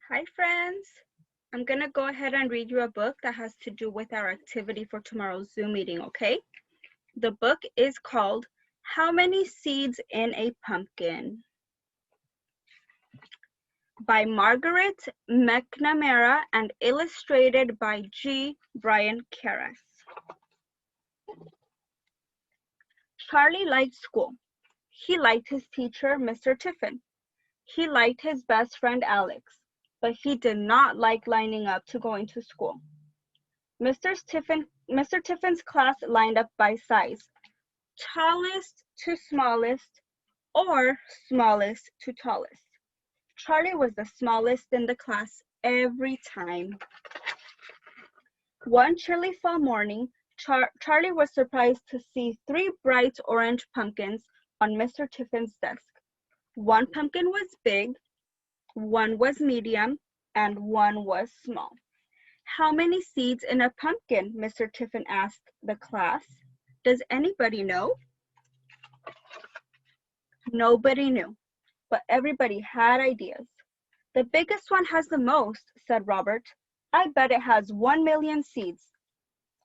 Hi friends! I'm gonna go ahead and read you a book that has to do with our activity for tomorrow's Zoom meeting, okay? The book is called How Many Seeds in a Pumpkin by Margaret McNamara and illustrated by G. Brian Karras. Charlie liked school. He liked his teacher, Mr. Tiffin. He liked his best friend, Alex, but he did not like lining up to going to school. Mr. Tiffin's class lined up by size, tallest to smallest, or smallest to tallest. Charlie was the smallest in the class every time. One chilly fall morning, Charlie was surprised to see three bright orange pumpkins on Mr. Tiffin's desk. One pumpkin was big, one was medium, and one was small. How many seeds in a pumpkin? Mr. Tiffin asked the class. Does anybody know? Nobody knew, but everybody had ideas. The biggest one has the most, said Robert. I bet it has 1,000,000 seeds.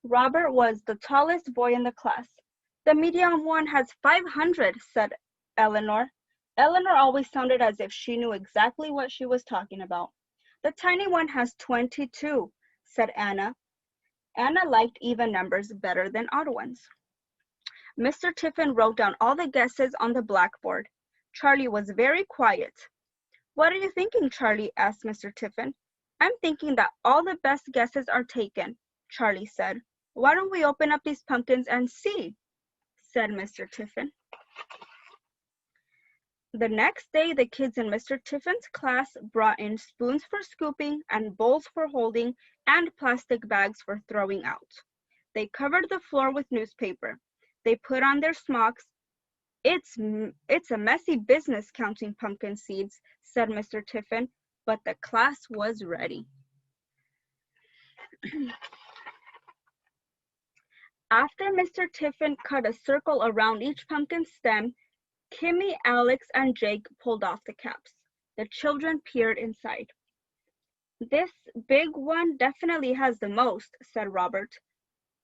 Robert was the tallest boy in the class. The medium one has 500, said Eleanor. Eleanor always sounded as if she knew exactly what she was talking about. The tiny one has 22, said Anna. Anna liked even numbers better than odd ones. Mr. Tiffin wrote down all the guesses on the blackboard. Charlie was very quiet. What are you thinking, Charlie? asked Mr. Tiffin. I'm thinking that all the best guesses are taken, Charlie said. Why don't we open up these pumpkins and see? Said Mr. Tiffin. The next day, the kids in Mr. Tiffin's class brought in spoons for scooping and bowls for holding and plastic bags for throwing out. They covered the floor with newspaper. They put on their smocks. It's a messy business counting pumpkin seeds, said Mr. Tiffin, but the class was ready. After Mr. Tiffin cut a circle around each pumpkin stem, Kimmy, Alex, and Jake pulled off the caps. The children peered inside. This big one definitely has the most, said Robert.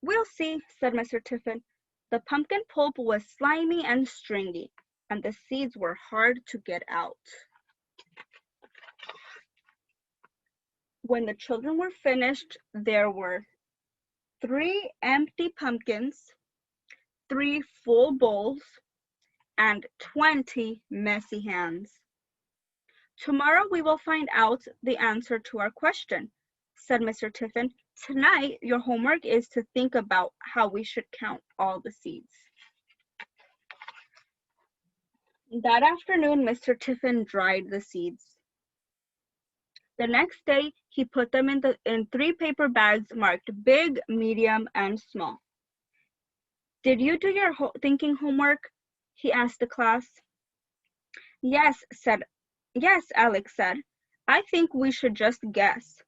We'll see, said Mr. Tiffin. The pumpkin pulp was slimy and stringy, and the seeds were hard to get out. When the children were finished, there were 3 empty pumpkins, 3 full bowls, and 20 messy hands. Tomorrow we will find out the answer to our question, said Mr. Tiffin. Tonight, your homework is to think about how we should count all the seeds. That afternoon, Mr. Tiffin dried the seeds. The next day, he put them in 3 paper bags marked big, medium, and small. Did you do your thinking homework? He asked the class. Yes, Alex said. I think we should just guess.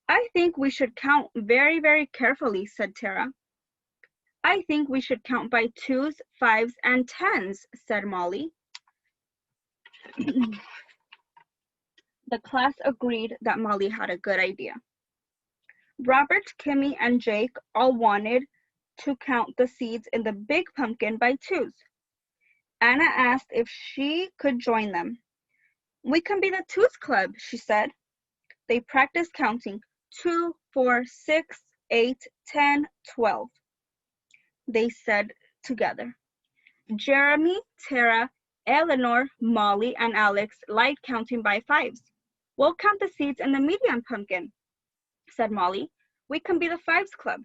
I think we should count very, very carefully, said Tara. I think we should count by 2s, 5s, and 10s, said Molly. The class agreed that Molly had a good idea. Robert, Kimmy, and Jake all wanted to count the seeds in the big pumpkin by 2s. Anna asked if she could join them. We can be the 2s club, she said. They practiced counting 2, 4, 6, 8, 10, 12. They said together. Jeremy, Tara, Eleanor, Molly, and Alex liked counting by 5s. We'll count the seeds in the medium pumpkin, said Molly. We can be the 5s club.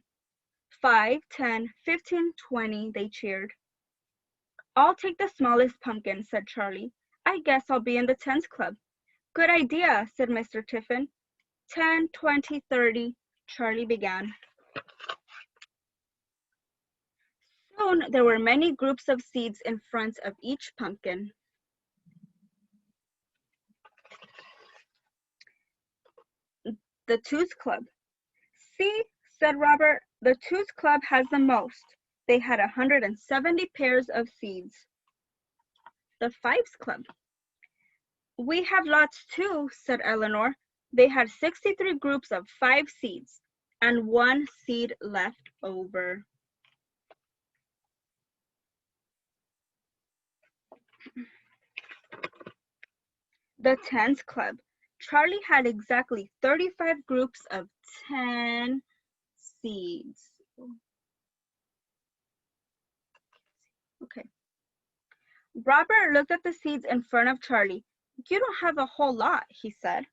5, 10, 15, 20, they cheered. I'll take the smallest pumpkin, said Charlie. I guess I'll be in the 10s club. Good idea, said Mr. Tiffin. 10, 20, 30, Charlie began. Soon there were many groups of seeds in front of each pumpkin. The 2s club. See, said Robert, the 2s club has the most. They had 170 pairs of seeds. The 5s club. We have lots too, said Eleanor. They had 63 groups of 5 seeds and 1 seed left over. The Tens Club. Charlie had exactly 35 groups of 10 seeds. Okay. Robert looked at the seeds in front of Charlie. You don't have a whole lot, he said.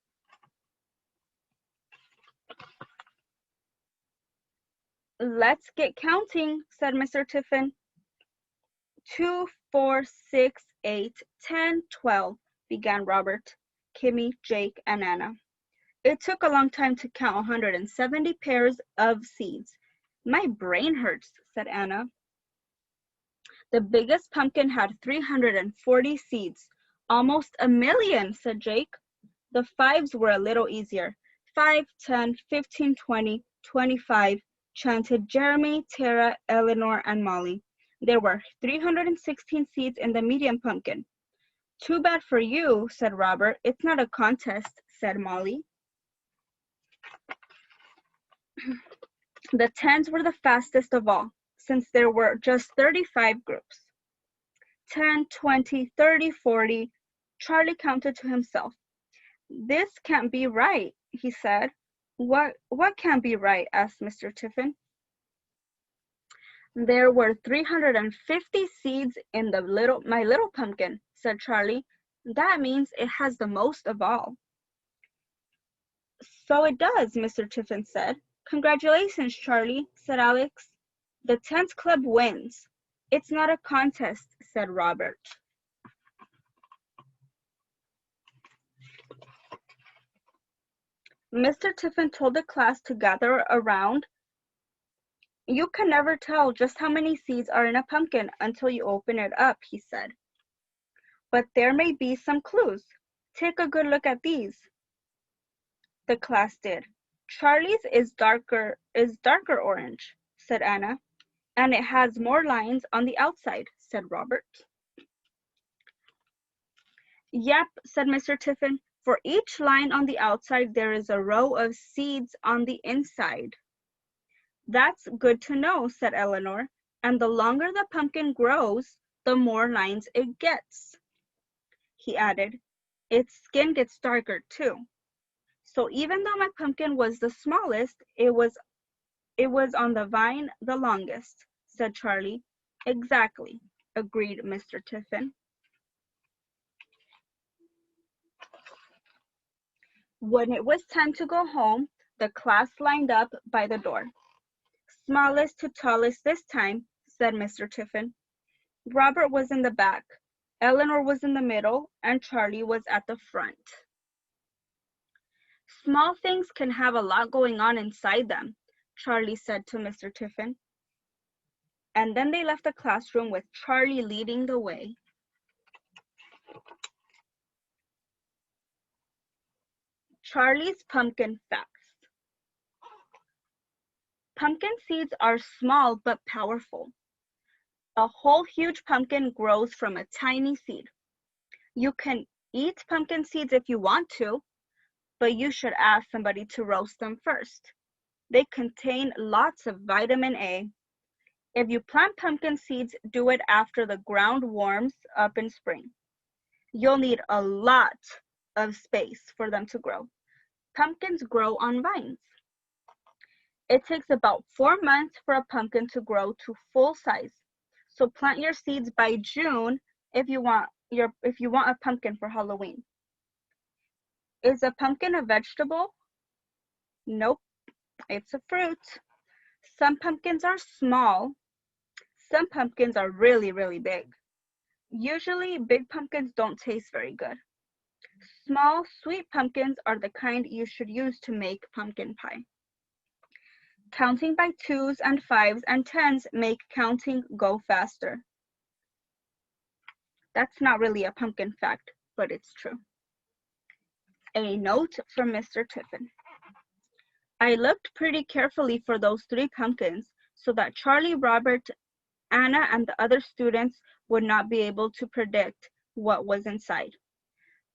Let's get counting, said Mr. Tiffin. 2, 4, 6, 8, 10, 12, began Robert, Kimmy, Jake, and Anna. It took a long time to count 170 pairs of seeds. My brain hurts, said Anna. The biggest pumpkin had 340 seeds. Almost a million, said Jake. The fives were a little easier. 5, 10, 15, 20, 25, chanted Jeremy, Tara, Eleanor, and Molly. There were 316 seeds in the medium pumpkin. Too bad for you, said Robert. It's not a contest, said Molly. The tens were the fastest of all, since there were just 35 groups. 10, 20, 30, 40. Charlie counted to himself. This can't be right, he said. What can't be right? Asked Mr. Tiffin. There were 350 seeds in my little pumpkin, said Charlie. That means it has the most of all. So it does, Mr. Tiffin said. Congratulations, Charlie, said Alex. The Tens Club wins. It's not a contest, said Robert. Mr. Tiffin told the class to gather around. You can never tell just how many seeds are in a pumpkin until you open it up, he said. But there may be some clues. Take a good look at these. The class did. Charlie's is darker orange, said Anna, and it has more lines on the outside, said Robert. Yep, said Mr. Tiffin. For each line on the outside, there is a row of seeds on the inside. That's good to know, said Eleanor, and the longer the pumpkin grows, the more lines it gets. He added, its skin gets darker too. So even though my pumpkin was the smallest, it was on the vine the longest, said Charlie. Exactly, agreed Mr. Tiffin. When it was time to go home, the class lined up by the door. Smallest to tallest this time, said Mr. Tiffin. Robert was in the back, Eleanor was in the middle, and Charlie was at the front. Small things can have a lot going on inside them, Charlie said to Mr. Tiffin. And then they left the classroom with Charlie leading the way. Charlie's pumpkin facts. Pumpkin seeds are small but powerful. A whole huge pumpkin grows from a tiny seed. You can eat pumpkin seeds if you want to, but you should ask somebody to roast them first. They contain lots of vitamin A. If you plant pumpkin seeds, do it after the ground warms up in spring. You'll need a lot of space for them to grow. Pumpkins grow on vines. It takes about 4 months for a pumpkin to grow to full size. So plant your seeds by June if you want a pumpkin for Halloween. Is a pumpkin a vegetable? Nope, it's a fruit. Some pumpkins are small. Some pumpkins are really, really big. Usually, big pumpkins don't taste very good. Small, sweet pumpkins are the kind you should use to make pumpkin pie. Counting by 2s and 5s and 10s make counting go faster. That's not really a pumpkin fact, but it's true. A note from Mr. Tiffin. I looked pretty carefully for those 3 pumpkins so that Charlie, Robert, Anna, and the other students would not be able to predict what was inside.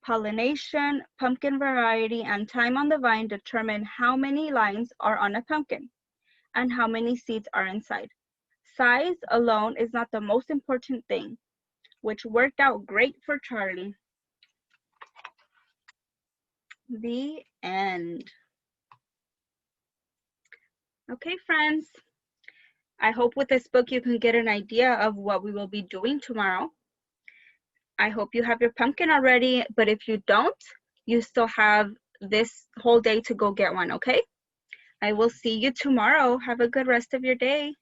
Pollination, pumpkin variety, and time on the vine determine how many lines are on a pumpkin and how many seeds are inside. Size alone is not the most important thing, which worked out great for Charlie. The end. Okay, friends. I hope with this book you can get an idea of what we will be doing tomorrow. I hope you have your pumpkin already, but if you don't, you still have this whole day to go get one, okay? I will see you tomorrow. Have a good rest of your day.